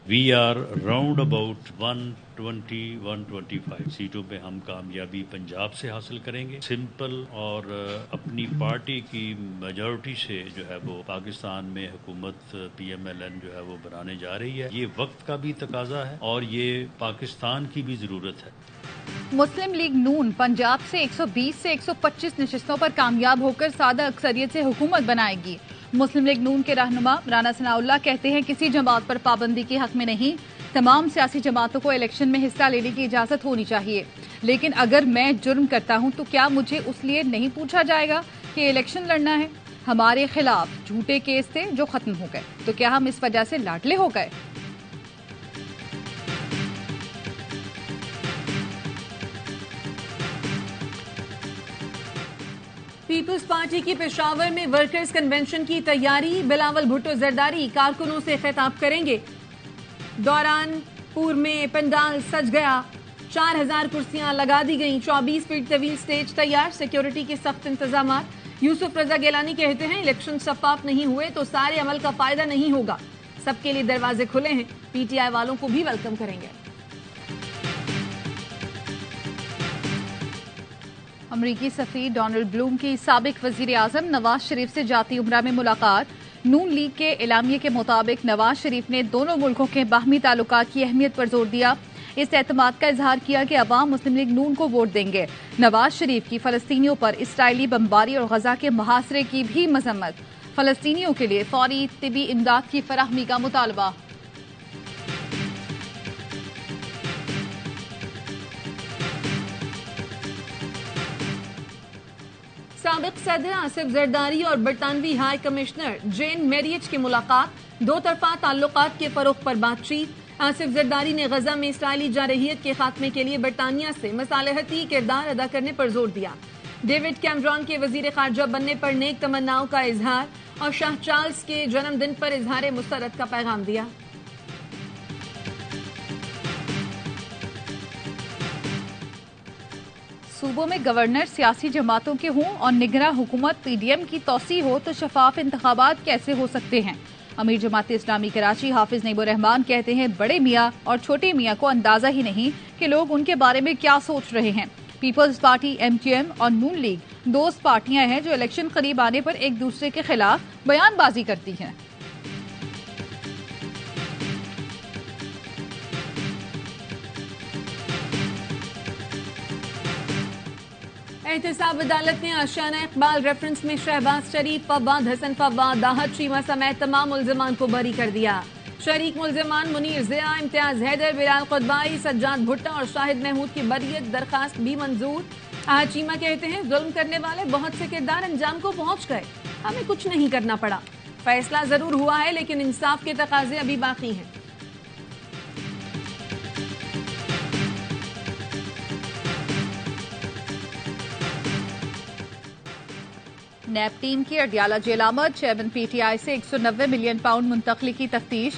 We are round about 120-125 سیٹوں پہ ہم کامیابی پنجاب سے حاصل کریں گے. سمپل اور اپنی پارٹی کی میجورٹی سے جو ہے وہ پاکستان میں حکومت PMLN جو ہے وہ بنانے جا رہی ہے. یہ وقت کا بھی تقاضا ہے اور یہ پاکستان کی بھی ضرورت ہے. مسلم لیگ نون پنجاب سے 120 سے 125 نشستوں پر کامیاب ہو کر سادہ اکثریت سے حکومت بنائے گی. مسلم لیگ نون کے رہنما رانا ثناء اللہ کہتے ہیں کسی جماعت پر پابندی کے حق میں نہیں. تمام سیاسی جماعتوں کو الیکشن میں حصہ لینے کی اجازت ہونی چاہیے، لیکن اگر میں جرم کرتا ہوں تو کیا مجھے اس لیے نہیں پوچھا جائے گا کہ الیکشن لڑنا ہے؟ ہمارے خلاف جھوٹے کیس تھے جو ختم ہو گئے، تو کیا ہم اس وجہ سے لاڈلے ہو گئے؟ پیپلز پارٹی کی پشاور میں ورکرز کنونشن کی تیاری. بلاول بھٹو زرداری کارکنوں سے خطاب کریں گے. دوران پور میں پنڈال سج گیا، 4000 کرسیاں لگا دی گئیں. 24 فٹ طویل سٹیج تیار، سیکیورٹی کے سخت انتظامات. یوسف رضا گیلانی کہتے ہیں الیکشن شفاف نہیں ہوئے تو سارے عمل کا فائدہ نہیں ہوگا. سب کے لیے دروازے کھلے ہیں، PTI والوں کو بھی ویلکم کریں گے. امریکی سفیر ڈونلڈ بلوم کی سابق وزیر اعظم نواز شریف سے جاتی عمرہ میں ملاقات. نون لیگ کے اعلامیے کے مطابق نواز شریف نے دونوں ملکوں کے باہمی تعلقات کی اہمیت پر زور دیا. اس اعتماد کا اظہار کیا کہ عوام مسلم لیگ نون کو ووٹ دیں گے. نواز شریف کی فلسطینیوں پر اسرائیلی بمباری اور غزہ کے محاصرے کی بھی مذمت. فلسطینیوں کے لیے فوری طبی امداد کی فراہمی کا مطالبہ. سابق صدر آصف زرداری اور برطانوی ہائی کمشنر جین میریچ کی ملاقات. دو طرفہ تعلقات کے فروغ پر بات چیت. آصف زرداری نے غزہ میں اسرائیلی جارحیت کے خاتمے کے لیے برطانیہ سے مصالحتی کردار ادا کرنے پر زور دیا. ڈیوڈ کیمرون کے وزیر خارجہ بننے پر نیک تمناؤں کا اظہار اور شاہ چارلز کے جنم دن پر اظہار مسرت کا پیغام دیا. صوبوں میں گورنر سیاسی جماعتوں کے ہوں اور نگراں حکومت PDM کی توسیع ہو تو شفاف انتخابات کیسے ہو سکتے ہیں؟ امیر جماعت اسلامی کراچی حافظ نعیم الرحمان کہتے ہیں بڑے میاں اور چھوٹے میاں کو اندازہ ہی نہیں کہ لوگ ان کے بارے میں کیا سوچ رہے ہیں. پیپلز پارٹی MQM اور نون لیگ دوست پارٹیاں ہیں جو الیکشن قریب آنے پر ایک دوسرے کے خلاف بیان بازی کرتی ہیں. احتساب عدالت نے آشیانہ اقبال ریفرنس میں شہباز شریف، فواد حسن فواد، داہد شیما سمیت تمام ملزمان کو بری کر دیا. شریک ملزمان منیر ضیاء، امتیاز حیدر، بلال قدوائی، سجاد بھٹا اور شاہد محمود کی بریت درخواست بھی منظور. احد چیمہ کہتے ہیں ظلم کرنے والے بہت سے کردار انجام کو پہنچ گئے، ہمیں کچھ نہیں کرنا پڑا. فیصلہ ضرور ہوا ہے لیکن انصاف کے تقاضے ابھی باقی ہیں. نیب ٹیم کی اڈیالہ جیل آمد. چیئرمین PTI سے 190 ملین پاؤنڈ منتقلی کی تفتیش.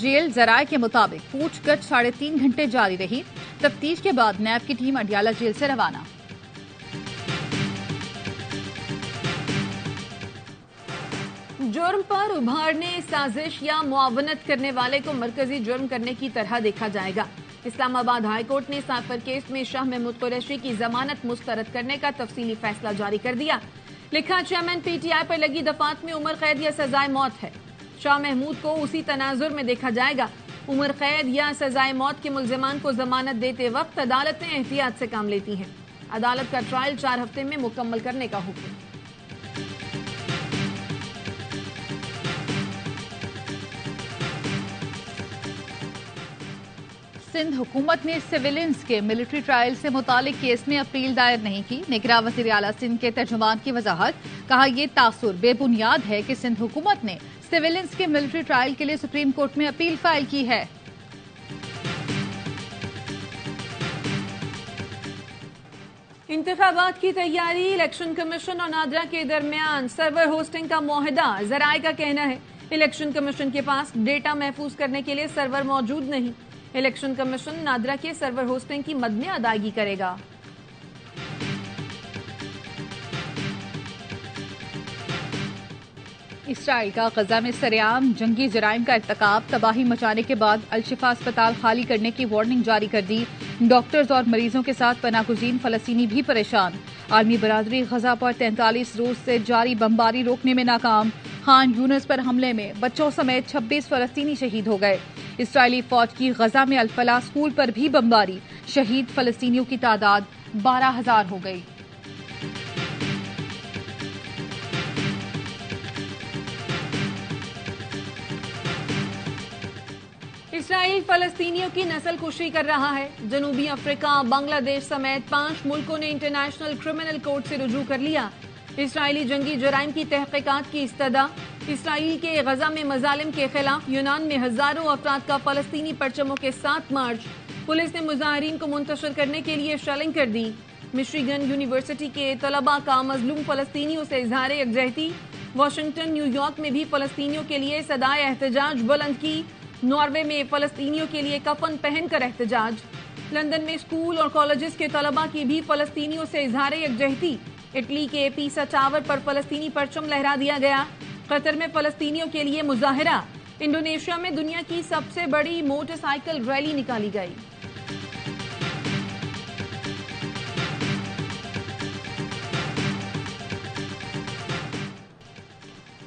جیل ذرائع کے مطابق پوچھ گچھ 3.5 گھنٹے جاری رہی. تفتیش کے بعد نیب کی ٹیم اڈیالہ جیل سے روانہ. جرم پر ابھارنے، سازش یا معاونت کرنے والے کو مرکزی جرم کرنے کی طرح دیکھا جائے گا. اسلام آباد ہائی کورٹ نے سائفر کیس میں شاہ محمود قریشی کی ضمانت مسترد کرنے کا تفصیلی فیصلہ جاری کر دیا. لکھا چیئرمین PTI پر لگی دفعات میں عمر قید یا سزائے موت ہے. شاہ محمود کو اسی تناظر میں دیکھا جائے گا. عمر قید یا سزائے موت کے ملزمان کو ضمانت دیتے وقت عدالتیں احتیاط سے کام لیتی ہیں. عدالت کا ٹرائل 4 ہفتے میں مکمل کرنے کا حکم. سندھ حکومت نے سویلینز کے ملٹری ٹرائل سے متعلق کیس میں اپیل دائر نہیں کی. نگراں وزیر اعلیٰ سندھ کے ترجمان کی وضاحت. کہا یہ تاثر بے بنیاد ہے کہ سندھ حکومت نے سویلینز کے ملٹری ٹرائل کے لیے سپریم کورٹ میں اپیل فائل کی ہے. انتخابات کی تیاری، الیکشن کمیشن اور نادرا کے درمیان سرور ہوسٹنگ کا معاہدہ. ذرائع کا کہنا ہے الیکشن کمیشن کے پاس ڈیٹا محفوظ کرنے کے لیے سرور موجود نہیں. الیکشن کمیشن نادرا کے سرور ہوسٹنگ کی مد میں ادائیگی کرے گا. اسرائیل کا غزہ میں سرعام جنگی جرائم کا ارتکاب، تباہی مچانے کے بعد الشفا اسپتال خالی کرنے کی وارننگ جاری کر دی۔ ڈاکٹرز اور مریضوں کے ساتھ پناہ گزین فلسطینی بھی پریشان۔ عالمی برادری غزہ پر 43 روز سے جاری بمباری روکنے میں ناکام۔ خان یونس پر حملے میں بچوں سمیت 26 فلسطینی شہید ہو گئے۔ اسرائیلی فوج کی غزہ میں الفلاح اسکول پر بھی بمباری، شہید فلسطینیوں کی تعداد 12,000 ہو گئی۔ اسرائیل فلسطینیوں کی نسل کشی کر رہا ہے۔ جنوبی افریقہ، بنگلہ دیش سمیت 5 ملکوں نے انٹرنیشنل کرمنل کورٹ سے رجوع کر لیا۔ اسرائیلی جنگی جرائم کی تحقیقات کی استدعا۔ اسرائیل کے غزہ میں مظالم کے خلاف یونان میں ہزاروں افراد کا فلسطینی پرچموں کے ساتھ مارچ۔ پولیس نے مظاہرین کو منتشر کرنے کے لیے شیلنگ کر دی۔ مشیگن یونیورسٹی کے طلباء کا مظلوم فلسطینیوں سے اظہار یکجہتی۔ واشنگٹن، نیو یارک میں بھی فلسطینیوں کے لیے صدائے احتجاج بلند کی۔ ناروے میں فلسطینیوں کے لیے کفن پہن کر احتجاج۔ لندن میں اسکول اور کالجز کے طلباء کی بھی فلسطینیوں سے اظہار یکجہتی۔ اٹلی کے پیسا ٹاور پر فلسطینی پرچم لہرا دیا گیا۔ قطر میں فلسطینیوں کے لیے مظاہرہ۔ انڈونیشیا میں دنیا کی سب سے بڑی موٹر سائیکل ریلی نکالی گئی۔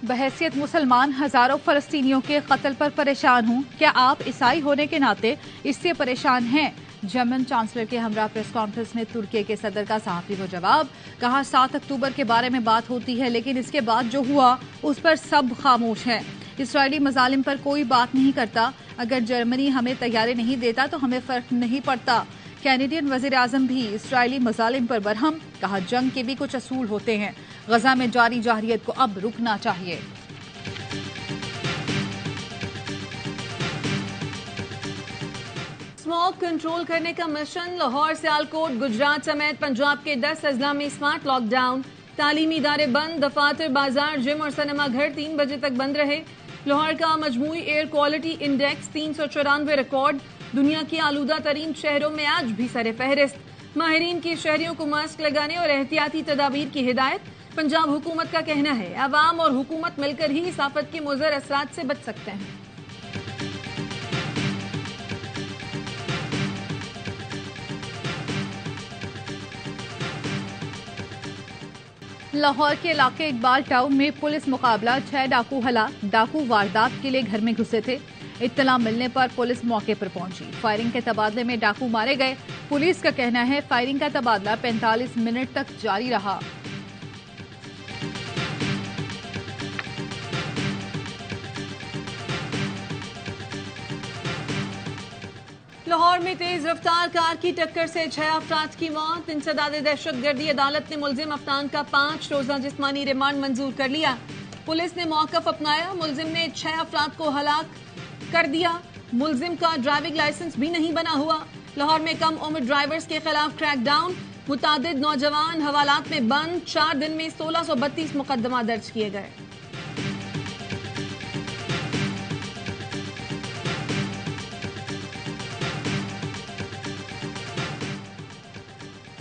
بحیثیت مسلمان ہزاروں فلسطینیوں کے قتل پر پریشان ہوں۔ کیا آپ عیسائی ہونے کے ناطے اس سے پریشان ہیں؟ جرمن چانسلر کے ہمراہ پریس کانفرنس میں ترکی کے صدر کا صحافی کو جواب۔ کہا 7 اکتوبر کے بارے میں بات ہوتی ہے لیکن اس کے بعد جو ہوا اس پر سب خاموش ہیں۔ اسرائیلی مظالم پر کوئی بات نہیں کرتا۔ اگر جرمنی ہمیں طیارے نہیں دیتا تو ہمیں فرق نہیں پڑتا۔ کینیڈین وزیر اعظم بھی اسرائیلی مظالم پر برہم۔ کہا جنگ کے بھی کچھ اصول ہوتے ہیں۔ غزہ میں جاری جارحیت کو اب رکنا چاہیے۔ اسموگ کنٹرول کرنے کا مشن۔ لاہور، سیالکوٹ، گجرات سمیت پنجاب کے 10 اضلاع میں اسمارٹ لاک ڈاؤن۔ تعلیمی ادارے بند، دفاتر، بازار، جم اور سنیما گھر 3 بجے تک بند رہے۔ لاہور کا مجموعی ایئر کوالٹی انڈیکس 394 ریکارڈ۔ دنیا کی آلودہ ترین شہروں میں آج بھی سر فہرست۔ ماہرین کی شہریوں کو ماسک لگانے اور احتیاطی تدابیر کی ہدایت۔ پنجاب حکومت کا کہنا ہے عوام اور حکومت مل کر ہی اس آفت کے مضر اثرات سے بچ سکتے ہیں۔ لاہور کے علاقے اقبال ٹاؤن میں پولیس مقابلہ، 6 ڈاکو ہلاک۔ ڈاکو واردات کے لیے گھر میں گھسے تھے۔ اطلاع ملنے پر پولیس موقع پر پہنچی۔ فائرنگ کے تبادلے میں ڈاکو مارے گئے۔ پولیس کا کہنا ہے فائرنگ کا تبادلہ 45 منٹ تک جاری رہا۔ لاہور میں تیز رفتار کار کی ٹکر سے 6 افراد کی موت۔ انسداد دہشت گردی عدالت نے ملزم افنان کا 5 روزہ جسمانی ریمانڈ منظور کر لیا۔ پولیس نے موقف اپنایا۔ ملزم نے 6 افراد کو ہلاک کر دیا۔ ملزم کا ڈرائیونگ لائسنس بھی نہیں بنا ہوا۔ لاہور میں کم عمر ڈرائیورز کے خلاف کریک ڈاؤن۔ متعدد نوجوان حوالات میں بند۔ 4 دن میں 1632 مقدمات درج کیے گئے۔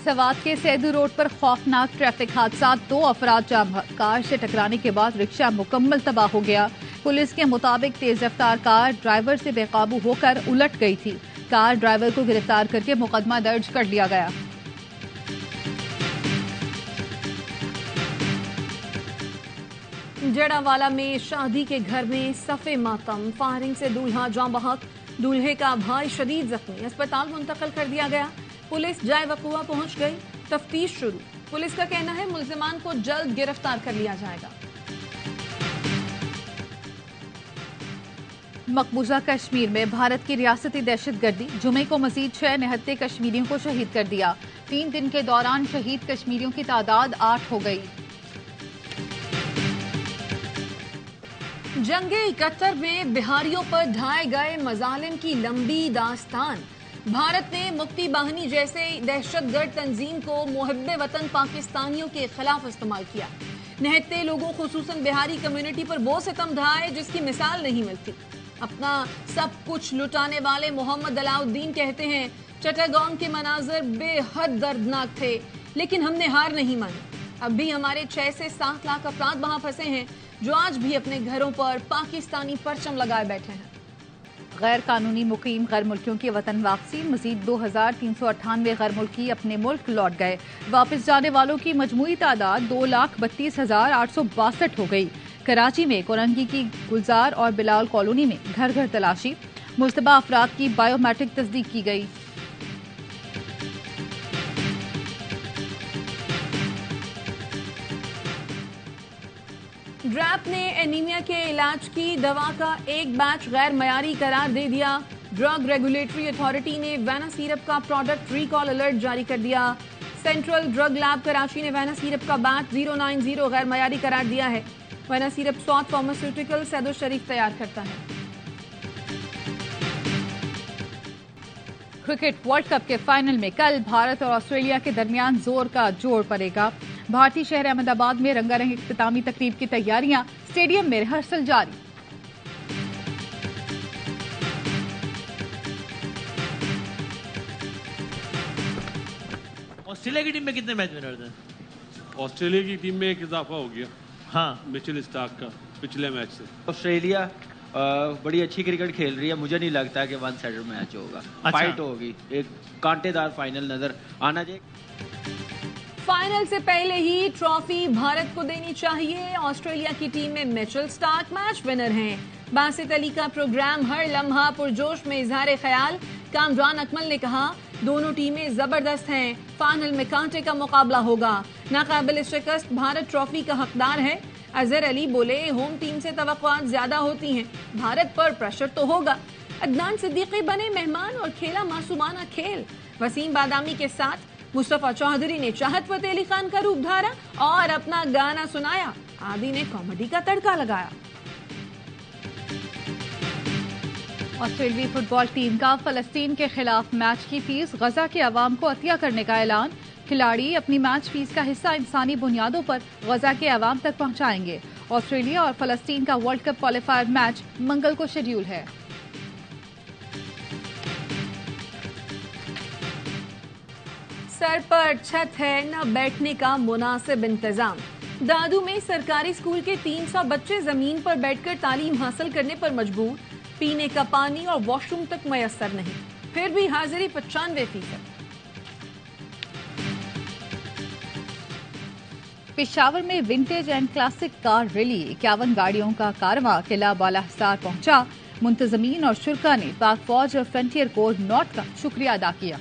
سوات کے سیدو روڈ پر خوفناک ٹریفک حادثات، 2 افراد جام بحق۔ کار سے ٹکرانے کے بعد رکشہ مکمل تباہ ہو گیا۔ پولیس کے مطابق تیز رفتار کار ڈرائیور سے بے قابو ہو کر الٹ گئی تھی۔ کار ڈرائیور کو گرفتار کر کے مقدمہ درج کر لیا گیا۔ جڑاوالا میں شادی کے گھر میں صف ماتم، فائرنگ سے دولہا جام بحق، دولہے کا بھائی شدید زخمی، اسپتال منتقل کر دیا گیا۔ پولیس جائے وقوع پہنچ گئی، تفتیش شروع۔ پولیس کا کہنا ہے ملزمان کو جلد گرفتار کر لیا جائے گا۔ مقبوضہ کشمیر میں بھارت کی ریاستی دہشت گردی، جمعے کو مزید 6 نہتے کشمیریوں کو شہید کر دیا۔ 3 دن کے دوران شہید کشمیریوں کی تعداد 8 ہو گئی۔ جنگ 71 میں بہاریوں پر ڈھائے گئے مظالم کی لمبی داستان۔ بھارت نے مفتی باہنی جیسے دہشت گرد تنظیم کو محب وطن پاکستانیوں کے خلاف استعمال کیا۔ نہتے لوگوں خصوصاً بہاری کمیونٹی پر وہ ستم ڈھائے جس کی مثال نہیں ملتی۔ اپنا سب کچھ لٹانے والے محمد علاؤالدین کہتے ہیں چٹاگانگ کے مناظر بے حد دردناک تھے، لیکن ہم نے ہار نہیں مانی۔ اب بھی ہمارے 6 سے 7 لاکھ افراد وہاں پھنسے ہیں۔ جو آج بھی اپنے گھروں پر پاکستانی پرچم لگائے بیٹھے ہیں۔ غیر قانونی مقیم غیر ملکیوں کی وطن واپسی، مزید 2398 غیر ملکی اپنے ملک لوٹ گئے۔ واپس جانے والوں کی مجموعی تعداد 2,32,862 ہو گئی۔ کراچی میں کورنگی کی گلزار اور بلال کالونی میں گھر گھر تلاشی، مشتبہ افراد کی بائیو میٹرک تصدیق کی گئی۔ ڈریپ نے اینیمیا کے علاج کی دوا کا ایک بیچ غیر معیاری قرار دے دیا۔ ڈرگ ریگولیٹری اتھارٹی نے وینا سیرپ کا پروڈکٹ ریکال الرٹ جاری کر دیا۔ سینٹرل ڈرگ لیب کراچی نے وینا سیرپ کا بیچ 090 غیر معیاری قرار دیا ہے۔ وینا سیرپ سعود فارماسیوٹیکل سید الشریف تیار کرتا ہے۔ کرکٹ ورلڈ کپ کے فائنل میں کل بھارت اور آسٹریلیا کے درمیان زور کا جوڑ پڑے گا۔ بھارتی شہر احمد آباد میں رنگا رنگ اختتامی تقریب کی تیاریاں، اسٹیڈیم میں ریہرسل جاری۔ آسٹریلیا کی ٹیم میں کتنے میچ ونرز ہیں؟ آسٹریلیا کی ٹیم میں ایک اضافہ ہو گیا ہاں، مچل اسٹارک کا پچھلے میچ سے۔ آسٹریلیا بڑی اچھی کرکٹ کھیل رہی ہے، مجھے نہیں لگتا کہ ون سائیڈڈ میچ ہوگا، فائٹ ہوگی، ایک کانٹے دار فائنل نظر آنا چاہیے۔ فائنل سے پہلے ہی ٹرافی بھارت کو دینی چاہیے۔ آسٹریلیا کی ٹیم میں میچل اسٹارک میچ ونر ہیں۔ باسط علی کا پروگرام ہر لمحہ پرجوش میں اظہار خیال۔ کامران اکمل نے کہا دونوں ٹیمیں زبردست ہیں، فائنل میں کانٹے کا مقابلہ ہوگا، ناقابل شکست بھارت ٹرافی کا حقدار ہے۔ اظہر علی بولے ہوم ٹیم سے توقعات زیادہ ہوتی ہیں، بھارت پر پریشر تو ہوگا۔ عدنان صدیقی بنے مہمان اور کھیلا معصومانہ کھیل۔ وسیم بادامی کے ساتھ مصطفیٰ چودھری نے چاہت فتح علی خان کا روپ دھارا اور اپنا گانا سنایا۔ عادی نے کامیڈی کا تڑکا لگایا۔ آسٹریلوی فٹ بال ٹیم کا فلسطین کے خلاف میچ کی فیس غزہ کے عوام کو عطیہ کرنے کا اعلان۔ کھلاڑی اپنی میچ فیس کا حصہ انسانی بنیادوں پر غزہ کے عوام تک پہنچائیں گے۔ آسٹریلیا اور فلسطین کا ورلڈ کپ کوالیفائر میچ منگل کو شیڈول ہے۔ سر پر چھت ہے نہ بیٹھنے کا مناسب انتظام۔ دادو میں سرکاری اسکول کے 300 بچے زمین پر بیٹھ کر تعلیم حاصل کرنے پر مجبور، پینے کا پانی اور واش روم تک میسر نہیں، پھر بھی حاضری 95%۔ پشاور میں vintage and classic car rally, 51 گاڑیوں کا کارواں قلعہ بالا حصار پہنچا۔ منتظمین اور شرکاء نے پاک فوج اور فرنٹیئر کوڈ ناٹ کا شکریہ ادا کیا۔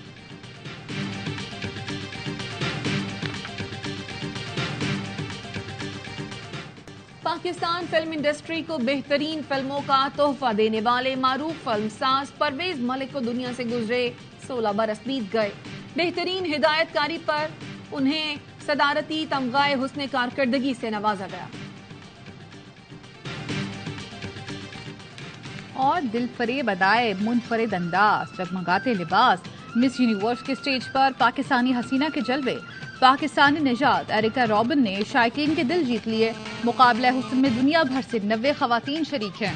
پاکستان فلم انڈسٹری کو بہترین فلموں کا تحفہ دینے والے معروف فلم ساز پرویز ملک کو دنیا سے گزرے 16 برس بیت گئے۔ بہترین ہدایت کاری پر انہیں صدارتی تمغہ حسن کارکردگی سے نوازا گیا۔ اور دل فریب ادائے، منفرد انداز، جگمگاتے لباس، مس یونیورس کے سٹیج پر پاکستانی حسینہ کے جلوے۔ پاکستانی نژاد ایریکا رابن نے شائقین کے دل جیت لیے۔ مقابلہ حسن میں دنیا بھر سے 90 خواتین شریک ہیں۔